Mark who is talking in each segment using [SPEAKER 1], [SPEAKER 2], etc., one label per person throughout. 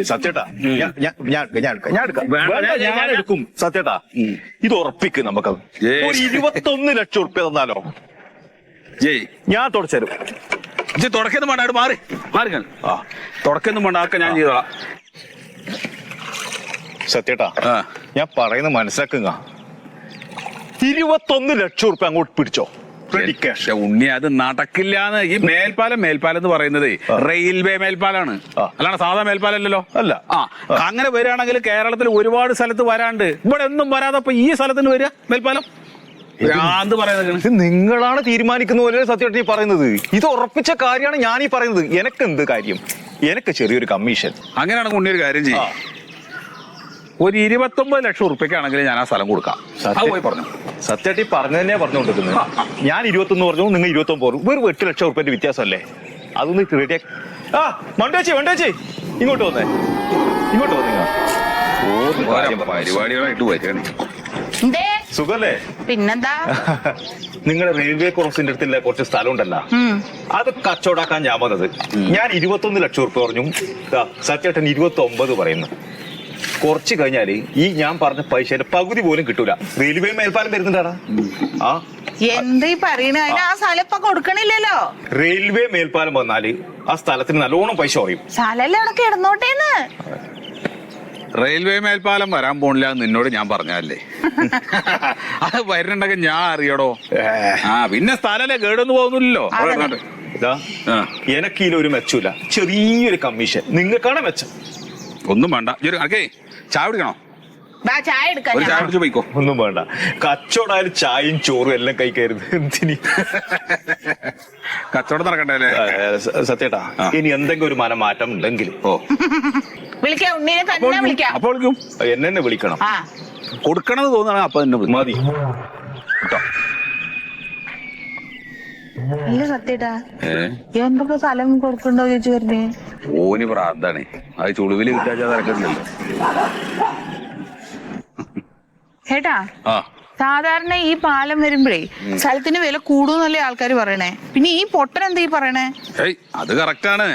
[SPEAKER 1] സത്യേട്ടാ ഞാൻ എടുക്കും സത്യേട്ടാ. ഇത് ഉറപ്പിക്ക് നമുക്ക്. ഒരു 21 ലക്ഷം ഉറുപ്പ്യ തന്നാലോ? ഞാൻ തുടച്ചരും.
[SPEAKER 2] തുടക്കൊന്നും വേണ്ട, മാറി മാറി. ആ തുടക്കൊന്നും വേണ്ട, ആക്കെ ഞാൻ ചെയ്തോളാം.
[SPEAKER 1] സത്യേട്ടാ ഞാൻ പറയുന്നത് മനസ്സിലാക്കുക. 21 ലക്ഷം ഉറുപ്പ്യ അങ്ങോട്ട് പിടിച്ചോ.
[SPEAKER 2] ഉണ്ണി അത് നടക്കില്ലാന്ന്. ഈ മേൽപ്പാലം എന്ന് പറയുന്നത് റെയിൽവേ മേൽപ്പാലാണ്, അല്ലാണ്ട് സാധാ മേൽപ്പാലല്ലോ.
[SPEAKER 1] അല്ല.
[SPEAKER 2] അങ്ങനെ വരികയാണെങ്കിൽ കേരളത്തിൽ ഒരുപാട് സ്ഥലത്ത് വരാണ്ട് ഇവിടെ ഒന്നും വരാതെ ഈ സ്ഥലത്തിന് വരിക മേൽപ്പാലം. പറയുന്നത്
[SPEAKER 1] നിങ്ങളാണ് തീരുമാനിക്കുന്ന പോലെ സത്യേട്ടൻ ഈ പറയുന്നത്. ഇത് ഉറപ്പിച്ച കാര്യമാണ് ഞാൻ ഈ പറയുന്നത്. എനക്ക് എന്ത് കാര്യം? എനക്ക് ചെറിയൊരു കമ്മീഷൻ.
[SPEAKER 2] അങ്ങനെയാണെങ്കിൽ ഉണ്ണി ഒരു കാര്യം ചെയ്യും. ഒരു 29 ലക്ഷം ഉറുപ്പ്യക്കാണെങ്കിൽ ഞാൻ ആ സ്ഥലം കൊടുക്കാം. പോയി പറഞ്ഞു.
[SPEAKER 1] സത്യേട്ടി പറഞ്ഞു തന്നെയാ പറഞ്ഞുകൊണ്ടിരിക്കുന്നത്. ഞാൻ 21 പറഞ്ഞു, നിങ്ങൾ 29 പറഞ്ഞു. ഒരു 8 ലക്ഷം ഉറുപ്പ്യന്റെ വ്യത്യാസമല്ലേ? അതൊന്ന് റെഡിയാ. ആ മണ്ടേച്ചി ഇങ്ങോട്ട് വന്നേ.
[SPEAKER 2] പരിപാടികളായിട്ട് വരികയാണ്.
[SPEAKER 1] സുഖല്ലേ?
[SPEAKER 3] പിന്നെന്താ?
[SPEAKER 1] നിങ്ങളെ റെയിൽവേ ക്രോസിന്റെ അടുത്തുള്ള കുറച്ച് സ്ഥലം ഉണ്ടല്ലോ, അത് കച്ചവടാക്കാൻ ഞാൻ വന്നത്. ഞാൻ 21 ലക്ഷം ഉറുപ്പ്യ പറഞ്ഞു. സത്യേട്ടൻ 29 പറയുന്നു. കുറച്ച് കഴിഞ്ഞാല് ഈ ഞാൻ പറഞ്ഞ പൈസയുടെ പകുതി പോലും കിട്ടൂല. റെയിൽവേ മേൽപ്പാലം വരുന്നുണ്ടാടാ.
[SPEAKER 3] എന്താ പറയണ? അതിന് ആ സ്ഥലം ഇപ്പൊ കൊടുക്കണില്ലല്ലോ.
[SPEAKER 1] റെയിൽവേ മേൽപ്പാലം വന്നാല് ആ സ്ഥലത്തിന് നല്ലോണം പൈസ കുറയും.
[SPEAKER 3] സ്ഥലല്ലേ അവിടെ കിടന്നോട്ടേന്ന്.
[SPEAKER 2] റെയിൽവേ മേൽപ്പാലം വരാൻ പോണില്ല നിന്നോട് ഞാൻ പറഞ്ഞല്ലേ. അത് വരുന്നുണ്ടെങ്കിൽ ഞാൻ അറിയടോ. പിന്നെ സ്ഥലല്ലേ കേടൊന്നും പോകുന്നില്ലല്ലോ.
[SPEAKER 1] എനക്കിലൊരു മെച്ചൂല, ചെറിയൊരു കമ്മീഷൻ. നിങ്ങൾക്കാണ് മെച്ചം.
[SPEAKER 2] ഒന്നും വേണ്ട. ചായ കുടിക്കണോ?
[SPEAKER 3] ചായ എടുക്കാം.
[SPEAKER 2] ചായ കുടിച്ച് പോയിക്കോ.
[SPEAKER 1] ഒന്നും വേണ്ട. കച്ചവടമായാലും ചായയും ചോറും എല്ലാം കഴിക്കരുത്. എന്തിന്
[SPEAKER 2] കച്ചവടം നടക്കണ്ടേ?
[SPEAKER 1] സത്യേട്ടാ ഇനി എന്തെങ്കിലും ഒരു മനമാറ്റം ഉണ്ടെങ്കിൽ
[SPEAKER 3] വിളിക്കാം. ഉണ്ണിനെ തന്നെ വിളിക്കാം.
[SPEAKER 2] അപ്പൊ വിളിക്കും.
[SPEAKER 1] എന്നെ വിളിക്കണം.
[SPEAKER 2] കൊടുക്കണമെന്ന് തോന്നണ അപ്പൊ തന്നെ
[SPEAKER 1] മതി കേട്ടോ.
[SPEAKER 3] അല്ല സത്യേട്ടാ, എന്തൊക്കെ സ്ഥലം കൊടുക്കണ്ടോ ചോദിച്ചു വരുന്നേ.
[SPEAKER 2] ഓന് പ്രാന്താണ്. അത് ചുളിവില് കിട്ടാച്ചാ തിരക്കുണ്ടല്ലോ.
[SPEAKER 3] ഏട്ടാ, സാധാരണ ഈ പാലം വരുമ്പോഴേ സ്ഥലത്തിന് വില കൂടുന്നല്ലേ ആൾക്കാർ പറയണേ. പിന്നെ ഈ പൊട്ടൻ എന്താ ഈ പറയണേ?
[SPEAKER 2] അത് കറക്റ്റാണ്.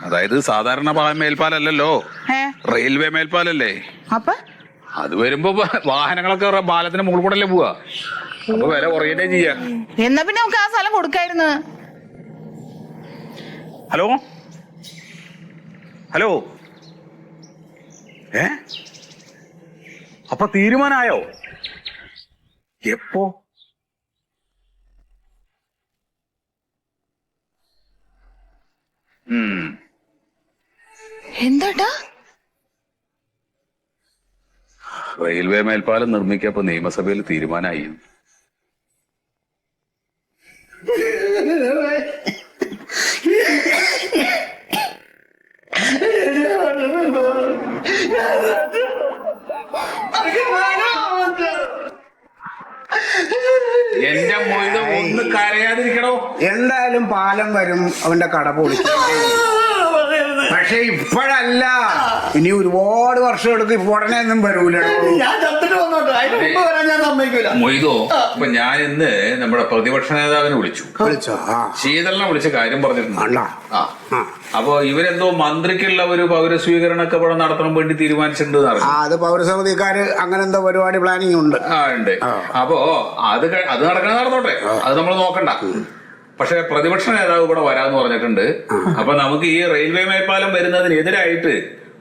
[SPEAKER 2] അതായത് സാധാരണ മേൽപ്പാലല്ലോ, റെയിൽവേ മേൽപ്പാലല്ലേ.
[SPEAKER 3] അപ്പൊ
[SPEAKER 2] അത് വരുമ്പോ വാഹനങ്ങളൊക്കെ പാലത്തിന് മുകളിൽ കൂടെ അല്ലേ പോവാ. അപ്പൊ വില കുറയല്ലേ ചെയ്യാ.
[SPEAKER 3] എന്നാ പിന്നെ നമുക്ക് ആ സ്ഥലം കൊടുക്കായിരുന്നു.
[SPEAKER 1] ഹലോ അപ്പൊ തീരുമാനായോ? എപ്പോ?
[SPEAKER 3] എന്താട്ടാ?
[SPEAKER 2] റെയിൽവേ മേൽപ്പാലം നിർമ്മിക്കപ്പോ നിയമസഭയിൽ തീരുമാനമായി. എന്റെ മൊയ്ത് ഒന്ന് കരയാതിരിക്കണോ?
[SPEAKER 4] എന്തായാലും പാലം വരും, അവന്റെ കട പൊളിക്കും. പക്ഷെ ഇപ്പോഴല്ല, ഇനി ഒരുപാട് വർഷം എടുക്കും. ഇപ്പൊ ഉടനെ ഒന്നും വരൂല.
[SPEAKER 2] മൊയ്തോ, ഇപ്പൊ ഞാൻ ഇന്ന് നമ്മുടെ പ്രതിപക്ഷ നേതാവിനെ വിളിച്ചു. ശീതളിനെ വിളിച്ച കാര്യം പറഞ്ഞിട്ടുണ്ട്. അപ്പൊ ഇവരെന്തോ മന്ത്രിക്കുള്ള ഒരു പൗരസ്വീകരണമൊക്കെ ഇവിടെ നടത്തണം വേണ്ടി തീരുമാനിച്ചിട്ടുണ്ട്.
[SPEAKER 4] അത് പൗരസമിതിക്കാര് അങ്ങനെ എന്തോ പരിപാടി പ്ലാനിങ് ഉണ്ട്.
[SPEAKER 2] ഉണ്ട്. അപ്പോ അത് നടക്കണ നടന്നോട്ടെ, അത് നമ്മൾ നോക്കണ്ട. പക്ഷെ പ്രതിപക്ഷ നേതാവ് ഇവിടെ വരാന്ന് പറഞ്ഞിട്ടുണ്ട്. അപ്പൊ നമുക്ക് ഈ റെയിൽവേ മേൽപ്പാലം വരുന്നതിനെതിരായിട്ട്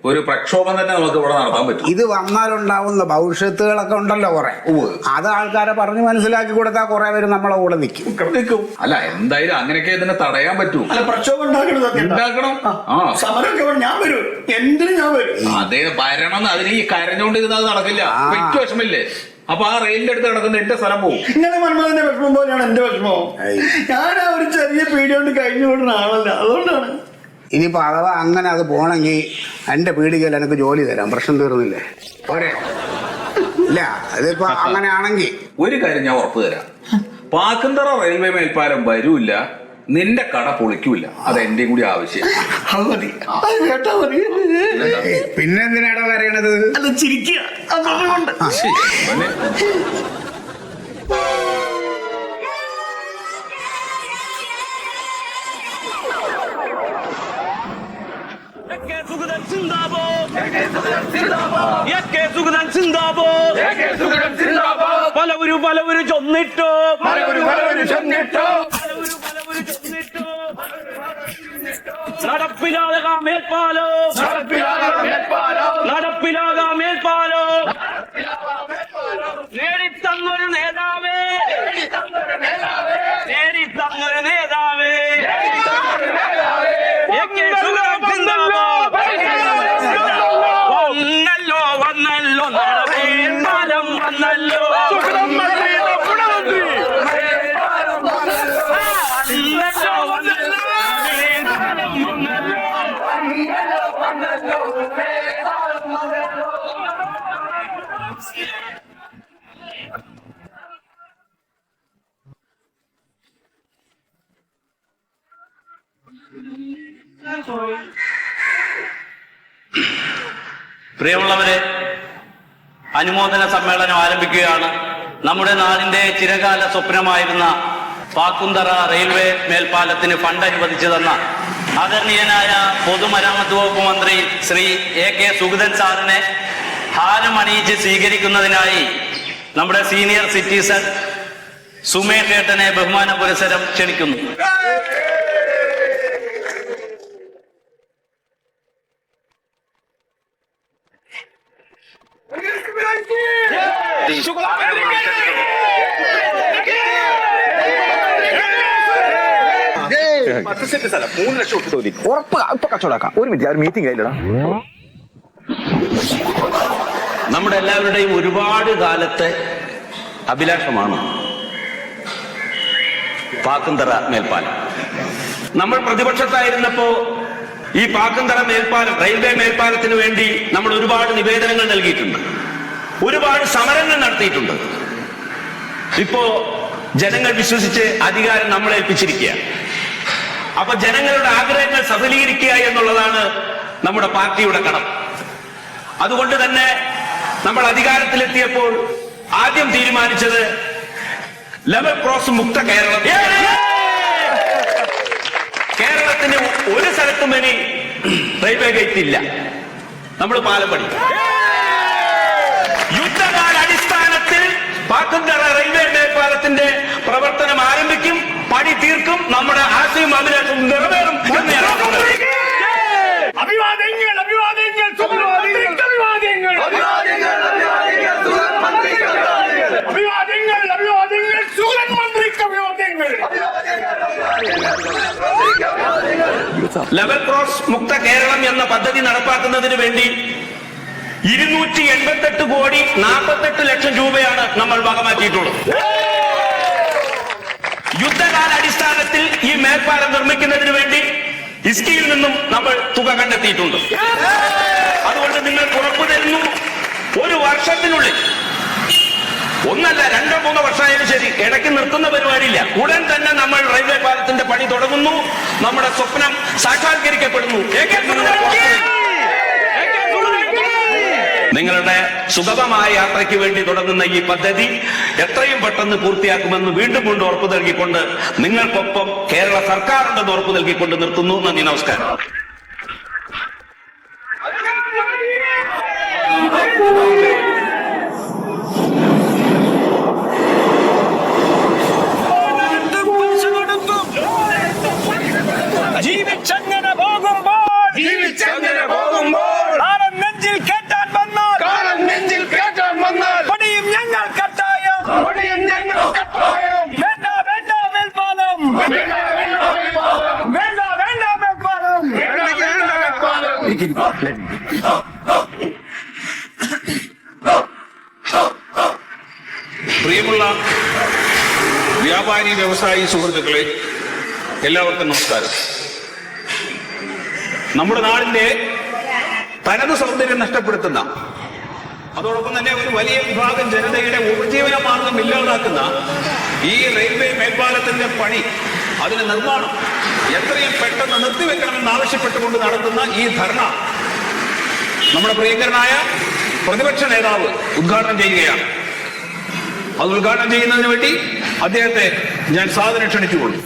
[SPEAKER 2] ഒരു പ്രക്ഷോഭം തന്നെ നമുക്ക് ഇവിടെ നടത്താൻ പറ്റും.
[SPEAKER 4] ഇത് വന്നാലുണ്ടാവുന്ന ഭവിഷ്യത്തുകളൊക്കെ ഉണ്ടല്ലോ കുറെ. അത് ആൾക്കാരെ പറഞ്ഞ് മനസ്സിലാക്കി കൊടുത്താൽ കുറെ പേര് നമ്മളെ കൂടെ നിൽക്കും.
[SPEAKER 2] അല്ല, എന്തായാലും അങ്ങനെയൊക്കെ ഇതിനെ തടയാൻ പറ്റൂ.
[SPEAKER 4] പ്രക്ഷോഭം ഉണ്ടാക്കണം.
[SPEAKER 2] അതേ വരണം. അതിന് ഈ കരഞ്ഞോണ്ടിരുന്നത് നടക്കില്ല. പെറ്റു വിഷമില്ലേ? അപ്പൊ ആ റെയിലിന്റെ അടുത്ത് കിടക്കുന്ന എന്റെ സ്ഥലം പോകും.
[SPEAKER 5] ഇങ്ങനെ മന്മഥന്റെ വിഷമം പോലെയാണ് എന്റെ വിഷമം. ഞാൻ ആ ഒരു ചെറിയ പീടി കൊണ്ട് കഴിഞ്ഞു വിടുന്ന ആളല്ല, അതുകൊണ്ടാണ്.
[SPEAKER 4] ഇനിയിപ്പോ അഥവാ അങ്ങനെ അത് പോണെങ്കിൽ എന്റെ പീടികയിൽ എനിക്ക് ജോലി തരാം. പ്രശ്നം തീർന്നില്ലേ? പോരെ? ഇല്ല, അതിപ്പോ അങ്ങനെയാണെങ്കിൽ
[SPEAKER 2] ഒരു കാര്യം ഞാൻ ഉറപ്പ് തരാം. പാക്കന്തറ റെയിൽവേ മേൽപ്പാലം വരൂല്ല, നിന്റെ കട പൊളിക്കൂല. അത് എന്റെ കൂടി ആവശ്യം.
[SPEAKER 4] പിന്നെന്തിനാടോ അറിയണത്?
[SPEAKER 5] അത് ചിരിക്കുക.
[SPEAKER 6] പലവരും ചൊന്നിട്ടോ നടപ്പിലാകാം മേൽപ്പാലോ നേടിത്തന്നൊരു നേതാവേ വന്നല്ലോ നടപ്പേൽപ്പാലം വന്നല്ലോ
[SPEAKER 7] പ്രിയമുള്ളവരെ, അനുമോദന സമ്മേളനം ആരംഭിക്കുകയാണ്. നമ്മുടെ നാടിന്റെ ചിരകാല സ്വപ്നമായിരുന്ന പാക്കുന്തറ റെയിൽവേ മേൽപ്പാലത്തിന് ഫണ്ട് അനുവദിച്ചു തന്ന ആദരണീയനായ പൊതുമരാമത്ത് വകുപ്പ് മന്ത്രി ശ്രീ AK സുഗതൻ സാറിനെ ഹാരമണിയിച്ച് സ്വീകരിക്കുന്നതിനായി നമ്മുടെ സീനിയർ സിറ്റിസൺ സുമേഷ് ഏട്ടനെ ബഹുമാന പുരസ്സരം ക്ഷണിക്കുന്നു.
[SPEAKER 1] ഉറപ്പ് ഇപ്പൊ കച്ചവടാക്കാം. ഒരു മിനിറ്റ്, മീറ്റിംഗ് ആയില്ലടാ.
[SPEAKER 7] നമ്മുടെ എല്ലാവരുടെയും ഒരുപാട് കാലത്തെ അഭിലാഷമാണ് പാക്കുന്തറ മേൽപ്പാലം. നമ്മൾ പ്രതിപക്ഷത്തായിരുന്നപ്പോ ഈ പാക്കുന്തറ മേൽപ്പാലം, റെയിൽവേ മേൽപ്പാലത്തിന് വേണ്ടി നമ്മൾ ഒരുപാട് നിവേദനങ്ങൾ നൽകിയിട്ടുണ്ട്, ഒരുപാട് സമരങ്ങൾ നടത്തിയിട്ടുണ്ട്. ഇപ്പോ ജനങ്ങൾ വിശ്വസിച്ച് അധികാരം നമ്മളെ ഏൽപ്പിച്ചിരിക്കുകയാണ്. അപ്പൊ ജനങ്ങളുടെ ആഗ്രഹങ്ങൾ സഫലീകരിക്കുക എന്നുള്ളതാണ് നമ്മുടെ പാർട്ടിയുടെ കടമ. അതുകൊണ്ട് തന്നെ നമ്മൾ അധികാരത്തിലെത്തിയപ്പോൾ ആദ്യം തീരുമാനിച്ചത് ലെവൽ ക്രോസ് മുക്ത കേരളം. കേരളത്തിന് ഒരു സ്ഥലത്തും ഇനി റെയിൽവേ ഗേറ്റ് ഇല്ല. നമ്മൾ പാലം പണി യുദ്ധകാല അടിസ്ഥാനത്തിൽ പാക്കുന്തറ റെയിൽവേ മേൽപ്പാലത്തിന്റെ പ്രവർത്തനം ആരംഭിക്കും, പണി തീർക്കും, നമ്മുടെ ആശയം അഭിലാഷം നിറവേറും എന്ന് ഞാൻ
[SPEAKER 6] അഭിവാദ്യങ്ങൾ സുഗതൻ മന്ത്രിക്ക് അഭിവാദ്യങ്ങൾ.
[SPEAKER 7] ലെവൽ ക്രോസ് മുക്ത കേരളം എന്ന പദ്ധതി നടപ്പാക്കുന്നതിന് വേണ്ടി 288,48,40,00,000 രൂപയാണ് നമ്മൾ വകമാറ്റിയിട്ടുള്ളത്. യുദ്ധകാല അടിസ്ഥാനത്തിൽ ഈ മേൽപ്പാലം നിർമ്മിക്കുന്നതിന് വേണ്ടി ഇസ്കിയിൽ നിന്നും നമ്മൾ തുക കണ്ടെത്തിയിട്ടുണ്ട്. അതുകൊണ്ട് നിങ്ങൾക്ക് ഉറപ്പു തരുന്നു, ഒരു വർഷത്തിനുള്ളിൽ, ഒന്നല്ല 2-3 വർഷമായാലും ശരി, ഇടയ്ക്ക് നിർത്തുന്ന പരിപാടിയില്ല. ഉടൻ തന്നെ നമ്മൾ റെയിൽവേ പാലത്തിന്റെ പണി തുടങ്ങുന്നു. നമ്മുടെ സ്വപ്നം സാക്ഷാത്കരിക്കപ്പെടുന്നു. നിങ്ങളുടെ സുഗമമായ യാത്രയ്ക്ക് വേണ്ടി തുടങ്ങുന്ന ഈ പദ്ധതി എത്രയും പെട്ടെന്ന് പൂർത്തിയാക്കുമെന്ന് വീണ്ടും ഉറപ്പു നൽകിക്കൊണ്ട്, നിങ്ങൾക്കൊപ്പം കേരള സർക്കാരുണ്ടെന്ന് ഉറപ്പു നൽകിക്കൊണ്ട് നിർത്തുന്നു. നന്ദി, നമസ്കാരം.
[SPEAKER 6] ജീവിച്ചങ്ങനെ പോകുമ്പോൾ കാലം നെഞ്ചിൽ കേട്ടാൻ വന്നാൽ പണിയും ഞങ്ങൾ കട്ടായം. വേണ്ട മേൽപ്പാലം, വേണ്ട മേൽപ്പാലം.
[SPEAKER 2] പ്രിയമുള്ള വ്യാപാരി വ്യവസായി സുഹൃത്തുക്കളെ, എല്ലാവർക്കും നമസ്കാരം. നമ്മുടെ നാടിന്റെ തനത് സൗന്ദര്യം നഷ്ടപ്പെടുത്തുന്ന, അതോടൊപ്പം തന്നെ ഒരു വലിയ വിഭാഗം ജനതയുടെ ഉപജീവന മാർഗം ഇല്ലാതാക്കുന്ന ഈ റെയിൽവേ മേൽപ്പാലത്തിന്റെ പണി, അതിന്റെ നിർമ്മാണം എത്രയും പെട്ടെന്ന് നിർത്തിവെക്കണമെന്ന് ആവശ്യപ്പെട്ടുകൊണ്ട് നടത്തുന്ന ഈ ധർണ നമ്മുടെ പ്രിയങ്കരനായ പ്രതിപക്ഷ നേതാവ് ഉദ്ഘാടനം ചെയ്യുകയാണ്. അത് ഉദ്ഘാടനം ചെയ്യുന്നതിന് വേണ്ടി അദ്ദേഹത്തെ ഞാൻ സാദരം ക്ഷണിച്ചുകൊള്ളു.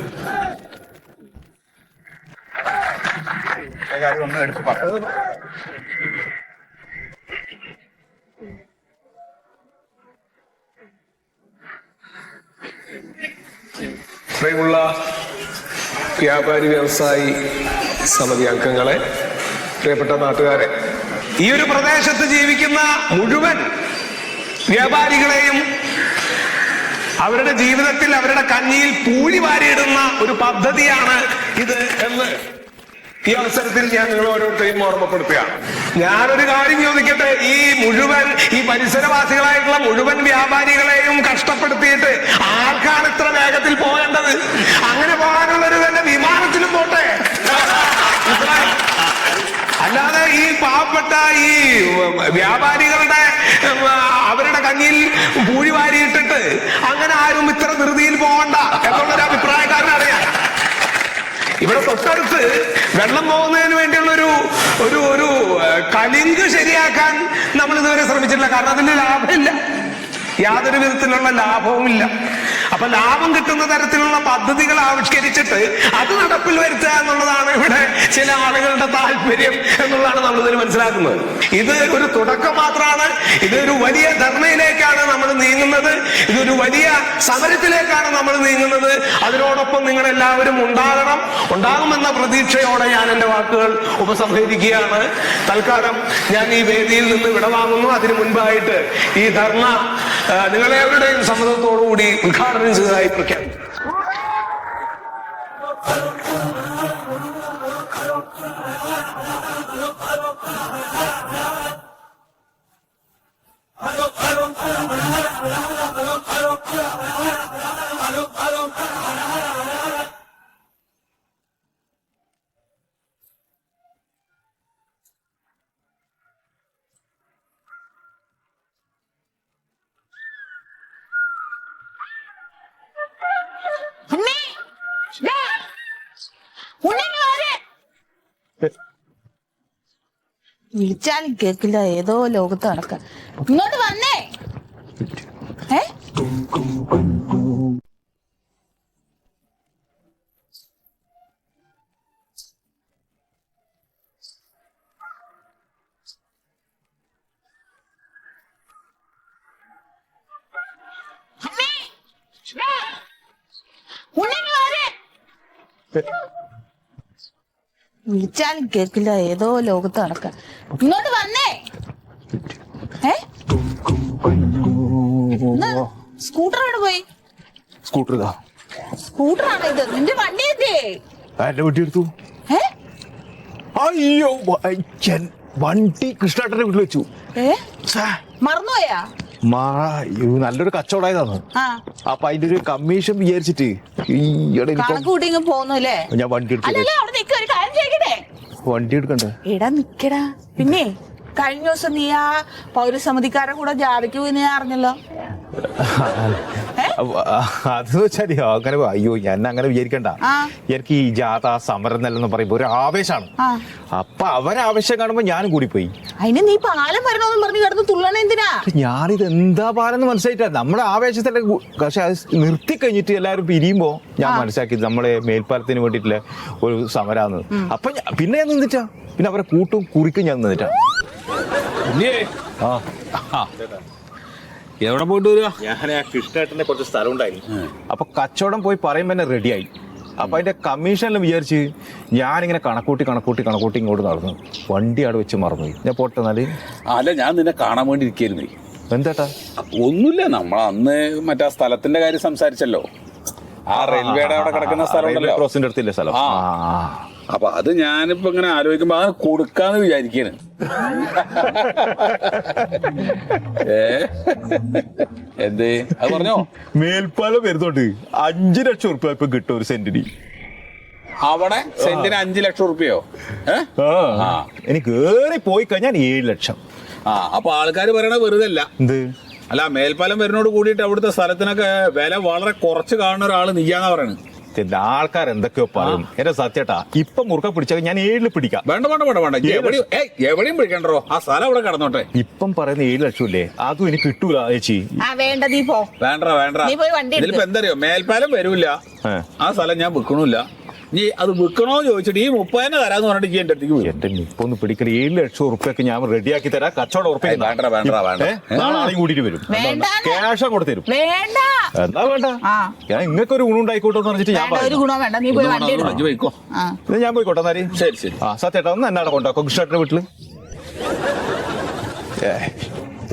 [SPEAKER 2] കാര്യം ഒന്നും എടുത്ത് പറയാം.
[SPEAKER 8] പ്രിയമുള്ള വ്യാപാരി വ്യവസായി സമിതി അംഗങ്ങളെ, പ്രിയപ്പെട്ട നാട്ടുകാരെ, ഈ ഒരു പ്രദേശത്ത് ജീവിക്കുന്ന മുഴുവൻ വ്യാപാരികളെയും അവരുടെ ജീവിതത്തിൽ അവരുടെ കഞ്ഞിയിൽ പൂഴി വാരിയിടുന്ന ഒരു പദ്ധതിയാണ് ഇത് എന്ന് ഈ അവസരത്തിൽ ഞാൻ നിങ്ങൾ ഓരോരുത്തരെയും ഓർമ്മപ്പെടുത്തുകയാണ്. ഞാനൊരു കാര്യം ചോദിക്കട്ടെ, ഈ പരിസരവാസികളായിട്ടുള്ള മുഴുവൻ വ്യാപാരികളെയും കഷ്ടപ്പെടുത്തിയിട്ട് ആർക്കാണ് ഇത്ര വേഗത്തിൽ പോകേണ്ടത്? അങ്ങനെ പോകാനുള്ളൊരു തന്നെ വിമാനത്തിലും പോട്ടെ. അല്ലാതെ ഈ പാവപ്പെട്ട ഈ വ്യാപാരികളുടെ അവരുടെ കഞ്ഞിയിൽ പൂഴി വാരിയിട്ടിട്ട് അങ്ങനെ ആരും ഇത്ര ധൃതിയിൽ പോകണ്ട എന്നുള്ളൊരു അഭിപ്രായക്കാരനാണ് ഞാൻ. ഇവിടെ തൊട്ടടുത്ത് വെള്ളം പോകുന്നതിന് വേണ്ടിയുള്ള ഒരു കലിങ്ക് ശരിയാക്കാൻ നമ്മൾ ഇതുവരെ ശ്രമിച്ചിട്ടില്ല. കാരണം അതിന് ലാഭമില്ല, യാതൊരു വിധത്തിലുള്ള ലാഭവുമില്ല. അപ്പൊ ലാഭം കിട്ടുന്ന തരത്തിലുള്ള പദ്ധതികൾ ആവിഷ്കരിച്ചിട്ട് അത് നടപ്പിൽ വരുത്തുക എന്നുള്ളതാണ് ഇവിടെ ചില ആളുകളുടെ താല്പര്യം എന്നുള്ളതാണ് നമ്മൾ ഇതിൽ മനസ്സിലാക്കുന്നത്. ഇത് ഒരു തുടക്കം മാത്രമാണ്. ഇതൊരു വലിയ ധർമ്മയിലേക്കാണ് നമ്മൾ നീങ്ങുന്നത്. ഇതൊരു വലിയ സമരത്തിലേക്കാണ് നമ്മൾ നീങ്ങുന്നത്. അതിനോടൊപ്പം നിങ്ങൾ എല്ലാവരും ഉണ്ടാകുമെന്ന പ്രതീക്ഷയോടെ ഞാൻ എന്റെ വാക്കുകൾ ഉപസംഹരിക്കുകയാണ്. തൽക്കാലം ഞാൻ ഈ വേദിയിൽ നിന്ന് വിടവാങ്ങുന്നു. അതിനു മുൻപായിട്ട് ഈ ധർമ്മ നിങ്ങളെവരുടെയും സമ്മതത്തോടുകൂടി ഉദ്ഘാടനം ചെയ്തതായി പ്രഖ്യാപിച്ചു.
[SPEAKER 3] വിളിച്ചാലും കേക്കില്ല, ഏതോ ലോകത്ത് നടക്കാം. ഇങ്ങോട്ട് വന്നേ. വിളിച്ചാലും കേക്കില്ല, ഏതോ ലോകത്ത് നടക്കാം. ഇങ്ങോട്ട് വന്നേ. സ്കൂട്ടർ എവിടെ പോയി? സ്കൂട്ടറാണ് ഇത്. നിന്റെ വണ്ടി എത്തിയേ?
[SPEAKER 1] എന്റെ വണ്ടി എടുത്തു. അയ്യോ, വണ്ടി കൃഷ്ണേട്ടന്റെ വീട്ടിൽ വെച്ചു.
[SPEAKER 3] മറന്നുപോയാ?
[SPEAKER 1] നല്ലൊരു കച്ചവടമായതാണ്. അപ്പൊ അതിന്റെ ഒരു കമ്മീഷൻ വിചാരിച്ചിട്ട്
[SPEAKER 3] കണക്കൂട്ടി പോന്നല്ലേ?
[SPEAKER 1] ഞാൻ വണ്ടി വണ്ടി എടുക്കണ്ടേ?
[SPEAKER 3] എടാ നിക്കടാ. പിന്നെ കഴിഞ്ഞ ദിവസം നീ ആ പൗരസമിതിക്കാരെ കൂടെ ജാഥയ്ക്ക് പോയി, നീ അറിഞ്ഞല്ലോ.
[SPEAKER 1] അത് വെച്ചാല് അങ്ങനെ അയ്യോ ഞാൻ അങ്ങനെ വിചാരിക്കണ്ട. എനിക്ക് ഈ ജാഥ സമരം എന്നല്ലെന്ന് പറയുമ്പോ ഒരു ആവേശമാണ്. അപ്പൊ അവരാവേശം കാണുമ്പോ ഞാനും കൂടി പോയി.
[SPEAKER 3] അതിന് നീ പാലം വരണമെന്നും പറഞ്ഞു കിടന്ന് തുള്ളണ എന്തിനാ?
[SPEAKER 1] ഞാനിത് എന്താ പാലെന്ന് മനസ്സിലായിട്ടാ. നമ്മുടെ ആവേശത്തിലെ പക്ഷെ അത് നിർത്തി കഴിഞ്ഞിട്ട് എല്ലാവരും പിരിയുമ്പോ ഞാൻ മനസ്സിലാക്കി നമ്മളെ മേൽപ്പാലത്തിന് വേണ്ടിയിട്ടുള്ള ഒരു സമരാന്ന്. അപ്പൊ പിന്നെ ഞാൻ നിന്നിട്ടാ, പിന്നെ അവരെ കൂട്ടും കുറിക്കും ഞാൻ നിന്നിട്ടാ.
[SPEAKER 2] എവിടെ പോയിട്ട് വരിക?
[SPEAKER 1] ഞാൻ ആ കൃഷ്ണേട്ടന്റെ കുറച്ച് സ്ഥലം ഉണ്ടായിരുന്നു. അപ്പൊ കച്ചവടം പോയി പറയുമ്പോ തന്നെ റെഡിയായി. അപ്പൊ അതിന്റെ കമ്മീഷനിലും വിചാരിച്ച് ഞാനിങ്ങനെ കണക്കൂട്ടി ഇങ്ങോട്ട് നടന്നു. വണ്ടി അവിടെ വെച്ച് മറന്നു. ഞാൻ പോട്ടെന്നാല്.
[SPEAKER 2] അല്ല, ഞാൻ നിന്നെ കാണാൻ വേണ്ടി ഇരിക്കായിരുന്നേ.
[SPEAKER 1] എന്താട്ടാ?
[SPEAKER 2] ഒന്നുമില്ല, നമ്മൾ അന്ന് മറ്റേ സ്ഥലത്തിന്റെ കാര്യം സംസാരിച്ചല്ലോ. ആ റെയിൽവേയുടെ അവിടെ കിടക്കുന്ന സ്ഥലം
[SPEAKER 1] ക്രോസിന്റെ അടുത്തില്ലേ സ്ഥലം?
[SPEAKER 2] അപ്പൊ അത് ഞാനിപ്പോ ഇങ്ങനെ ആലോചിക്കുമ്പോ അത് കൊടുക്കാന്ന് വിചാരിക്കാണ്. എന്തേ അത് പറഞ്ഞോ?
[SPEAKER 1] മേൽപ്പാലം വരുന്നുണ്ട്. 5 ലക്ഷം ഉറുപ്പ്യ ഇപ്പൊ കിട്ടും ഒരു സെന്റിന്.
[SPEAKER 2] അവിടെ സെന്റിന് 5 ലക്ഷം ഉറുപ്പ്യോ?
[SPEAKER 1] എനിക്ക് കേറി പോയി കഴിഞ്ഞാൽ 7 ലക്ഷം.
[SPEAKER 2] അപ്പൊ ആൾക്കാർ പറയണ വെറുതെ അല്ല.
[SPEAKER 1] എന്ത്?
[SPEAKER 2] അല്ല, മേൽപ്പാലം വരുന്നോട് കൂടിയിട്ട് അവിടുത്തെ സ്ഥലത്തിനൊക്കെ വില വളരെ കുറച്ച് കാണുന്ന ഒരാള് നീയാന്നാ പറയണത്.
[SPEAKER 1] ആൾക്കാർ എന്തൊക്കെയോ പറയും. എന്റെ സത്യേട്ടാ, ഇപ്പൊ മുറുക്ക പിടിച്ചാൽ ഞാൻ 7 പിടിക്കാം.
[SPEAKER 2] വേണ്ട എവിടെയും പിടിക്കണ്ടോ. ആ സ്ഥലം അവിടെ കിടന്നോട്ടെ.
[SPEAKER 1] ഇപ്പം പറയുന്ന 7 ലക്ഷം ഇല്ലേ, അതും എനിക്ക് കിട്ടൂല ചേച്ചി.
[SPEAKER 3] വേണ്ട, നീ പോ.
[SPEAKER 2] വേണ്ട ഇതിലിപ്പോ എന്തറിയോ, മേൽപ്പാലം വരൂല, ആ സ്ഥലം ഞാൻ വിൽക്കണില്ല. നീ അത് വിൽക്കണോ ചോദിച്ചിട്ട് ഈ 30 തരാന്ന് പറഞ്ഞിട്ട് ഈ എന്റെ അടുത്തേക്ക് പോയി.
[SPEAKER 1] എന്റെ നിപ്പൊന്ന് പിടിക്കൽ 7 ലക്ഷം ഉറുപ്പ്യൊക്കെ ഞാൻ റെഡിയാക്കി തരാം. കച്ചവടം ഉറപ്പിക്കുന്നു.
[SPEAKER 2] വേണ്ട, വേണ്ട, വേണ്ട.
[SPEAKER 1] നാളെ ആളെയും കൂട്ടിട്ട് വരും. ക്യാഷ് അങ്ങോട്ട് തരും.
[SPEAKER 3] വേണ്ട
[SPEAKER 1] എന്താ വേണ്ട?
[SPEAKER 3] ആ
[SPEAKER 1] ഞാൻ ഇങ്ങക്കൊരു ഗുണം ഉണ്ടായിക്കോട്ടെ എന്ന് പറഞ്ഞിട്ട് ഞാൻ
[SPEAKER 3] വേണ്ട, ഒരു ഗുണം വേണ്ട, നീ പോയി വണ്ടി എടുത്തോ.
[SPEAKER 2] ഇജ്ജ് പോയിക്കോ.
[SPEAKER 3] ആ
[SPEAKER 1] ഇത് ഞാൻ പോയിക്കോട്ടെ എന്നാല്.
[SPEAKER 2] ശരി ശരി.
[SPEAKER 1] ആ സത്യേട്ടാ ഒന്ന് എന്നാടെ കൊണ്ടാക്കോ കൃഷ്ണേട്ടന്റെ വീട്ടില്.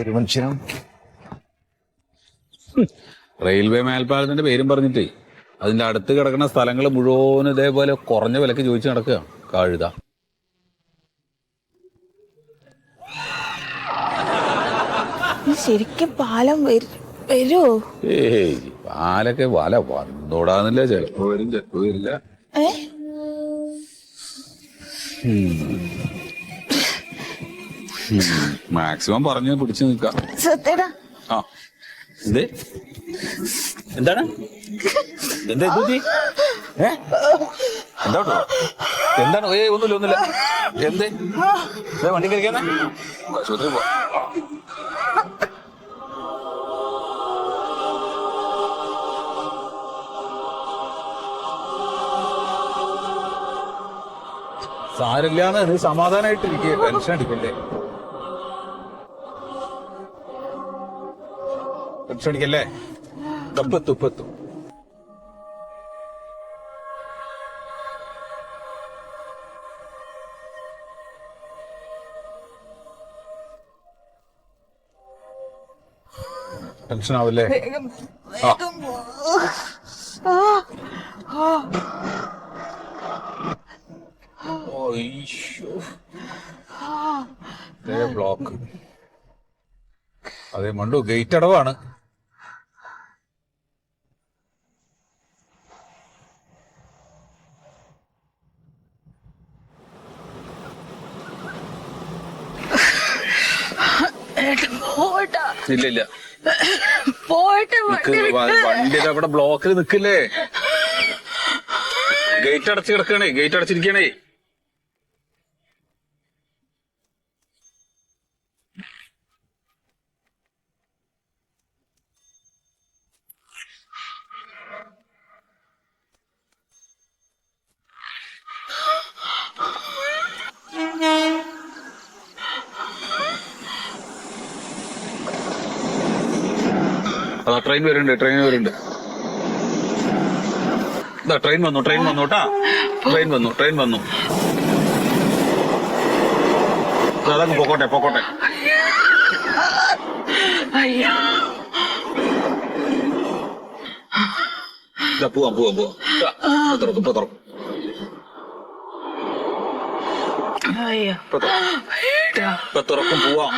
[SPEAKER 1] ഒരു മനുഷ്യനാണ്.
[SPEAKER 2] റെയിൽവേ മേൽപ്പാലത്തിന്റെ പേരും പറഞ്ഞിട്ടേ അതിന്റെ അടുത്ത് കിടക്കുന്ന സ്ഥലങ്ങൾ മുഴുവൻ ഇതേപോലെ കുറഞ്ഞ വിലക്ക് ചോദിച്ചു നടക്കുക കഴുത.
[SPEAKER 3] ശരിക്കും പാലം വരുമോ?
[SPEAKER 2] ഏയ് പാലൊക്കെ വല വന്നോടാന്നില്ല, ചിലപ്പോ വരും ചിലപ്പോ വരില്ല. മാക്സിമം പറഞ്ഞു പിടിച്ചു നിൽക്കാം.
[SPEAKER 3] സത്യേട്ടാ
[SPEAKER 2] ആ എന്തേ എന്താണ് എന്താ ഇത്? എന്താട്ടോ എന്താണ്? ഒന്നുമില്ല എന്തേ വണ്ടി കരിക്കാന്നെ ആശുപത്രി പോ. സാരില്ലാന്ന് നീ സമാധാനായിട്ടിരിക്കുക, ടെൻഷൻ അടിക്കല്ലേ. ടെൻഷൻ അടിക്കല്ലേ. ഉപ്പെത്തും ടെൻഷൻ ആവില്ലേ? ബ്ലോക്ക്. അതെ മണ്ടു, ഗേറ്റ് അടവാണ്. ഇല്ല വണ്ടി അവിടെ ബ്ലോക്കിൽ നിക്കില്ലേ? ഗേറ്റ് അടച്ച് കിടക്കണേ, ഗേറ്റ് അടച്ചിരിക്കണേ. അതാ ട്രെയിൻ വരുന്നുണ്ട്. ട്രെയിൻ വന്നു കേട്ടാ. ട്രെയിൻ വന്നു. അതങ്ങ് പൊക്കോട്ടെ. പോവാം. തുറക്കും പോവാം.